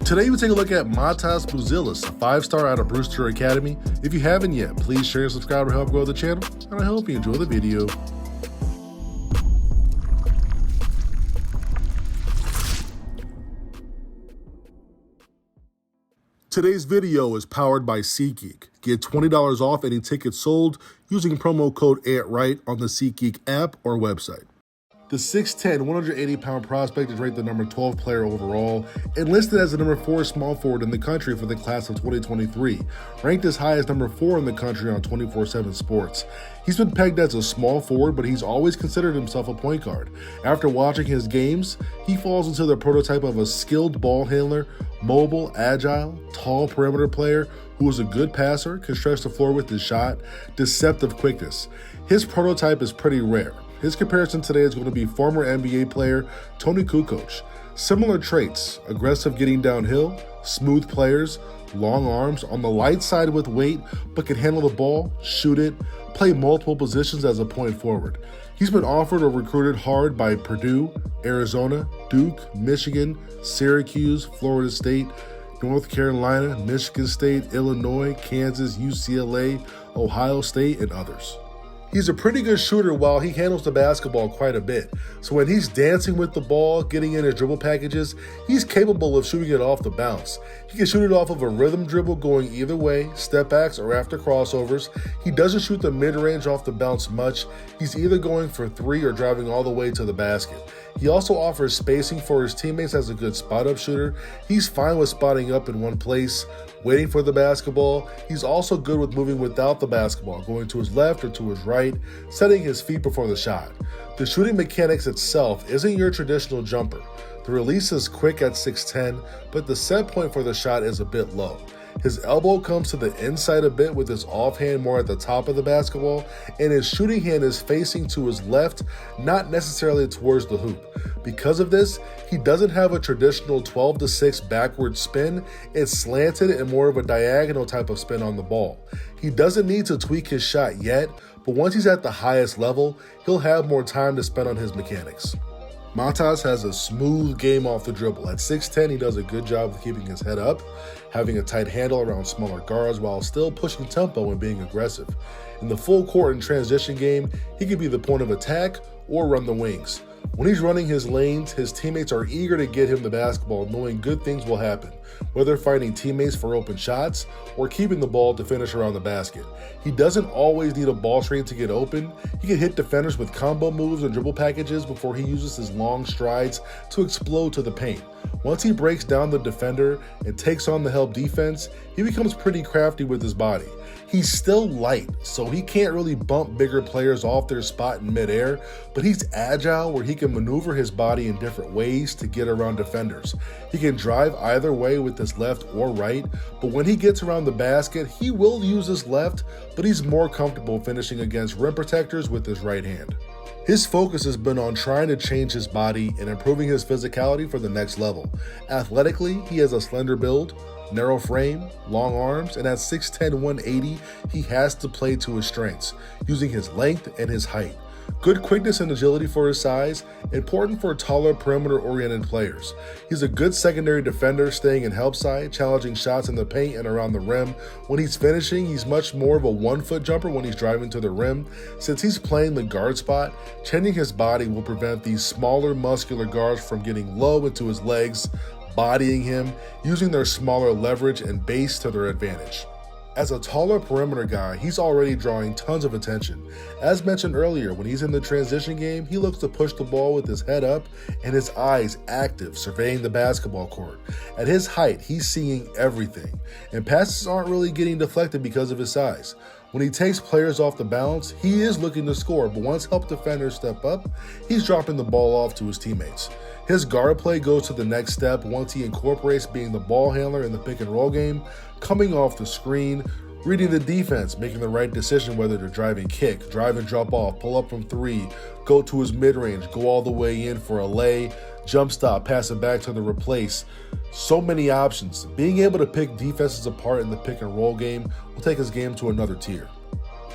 Today we take a look at Matas Buzelis, a 5-star out of Brewster Academy. If you haven't yet, please share and subscribe to help grow the channel, and I hope you enjoy the video. Today's video is powered by SeatGeek. Get $20 off any tickets sold using promo code ANTRIGHT on the SeatGeek app or website. The 6'10", 180-pound prospect is ranked the number 12 player overall and listed as the number 4 small forward in the country for the class of 2023, ranked as high as number 4 in the country on 24/7 Sports. He's been pegged as a small forward, but he's always considered himself a point guard. After watching his games, he falls into the prototype of a skilled ball handler, mobile, agile, tall perimeter player who is a good passer, can stretch the floor with his shot, deceptive quickness. His prototype is pretty rare. His comparison today is going to be former NBA player Tony Kukoc. Similar traits: aggressive getting downhill, smooth players, long arms, on the light side with weight, but can handle the ball, shoot it, play multiple positions as a point forward. He's been offered or recruited hard by Purdue, Arizona, Duke, Michigan, Syracuse, Florida State, North Carolina, Michigan State, Illinois, Kansas, UCLA, Ohio State, and others. He's a pretty good shooter while he handles the basketball quite a bit. So when he's dancing with the ball, getting in his dribble packages, he's capable of shooting it off the bounce. He can shoot it off of a rhythm dribble going either way, step backs or after crossovers. He doesn't shoot the mid-range off the bounce much. He's either going for 3 or driving all the way to the basket. He also offers spacing for his teammates as a good spot-up shooter. He's fine with spotting up in one place, waiting for the basketball. He's also good with moving without the basketball, going to his left or to his right, setting his feet before the shot. The shooting mechanics itself isn't your traditional jumper. The release is quick at 6'10", but the set point for the shot is a bit low. His elbow comes to the inside a bit with his offhand more at the top of the basketball, and his shooting hand is facing to his left, not necessarily towards the hoop. Because of this, he doesn't have a traditional 12-6 backward spin. It's slanted and more of a diagonal type of spin on the ball. He doesn't need to tweak his shot yet, but once he's at the highest level, he'll have more time to spend on his mechanics. Matas has a smooth game off the dribble. At 6'10", he does a good job of keeping his head up, having a tight handle around smaller guards while still pushing tempo and being aggressive. In the full court and transition game, he can be the point of attack or run the wings. When he's running his lanes, his teammates are eager to get him the basketball, knowing good things will happen, whether finding teammates for open shots or keeping the ball to finish around the basket. He doesn't always need a ball screen to get open. He can hit defenders with combo moves and dribble packages before he uses his long strides to explode to the paint. Once he breaks down the defender and takes on the help defense, he becomes pretty crafty with his body. He's still light, so he can't really bump bigger players off their spot in midair, but he's agile where he can maneuver his body in different ways to get around defenders. He can drive either way with his left or right, but when he gets around the basket, he will use his left, but he's more comfortable finishing against rim protectors with his right hand. His focus has been on trying to change his body and improving his physicality for the next level. Athletically, he has a slender build, narrow frame, long arms, and at 6'10", 180, he has to play to his strengths, using his length and his height. Good quickness and agility for his size, important for taller perimeter-oriented players. He's a good secondary defender, staying in help side, challenging shots in the paint and around the rim. When he's finishing, he's much more of a 1-foot jumper when he's driving to the rim. Since he's playing the guard spot, changing his body will prevent these smaller, muscular guards from getting low into his legs, bodying him, using their smaller leverage and base to their advantage. As a taller perimeter guy, he's already drawing tons of attention. As mentioned earlier, when he's in the transition game, he looks to push the ball with his head up and his eyes active, surveying the basketball court. At his height, he's seeing everything, and passes aren't really getting deflected because of his size. When he takes players off the bounce, he is looking to score, but once help defenders step up, he's dropping the ball off to his teammates. His guard play goes to the next step once he incorporates being the ball handler in the pick and roll game, coming off the screen, reading the defense, making the right decision whether to drive and kick, drive and drop off, pull up from 3, go to his mid-range, go all the way in for a lay, jump stop, pass it back to the replace. So many options. Being able to pick defenses apart in the pick and roll game will take his game to another tier.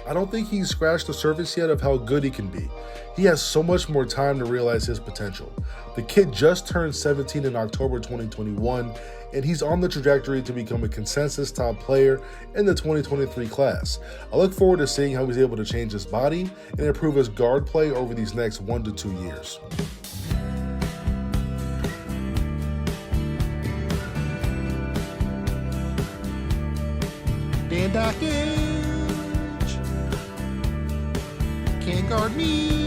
I don't think he's scratched the surface yet of how good he can be. He has so much more time to realize his potential. The kid just turned 17 in October 2021, and he's on the trajectory to become a consensus top player in the 2023 class. I look forward to seeing how he's able to change his body and improve his guard play over these next 1 to 2 years. Dan Dockage can't guard me.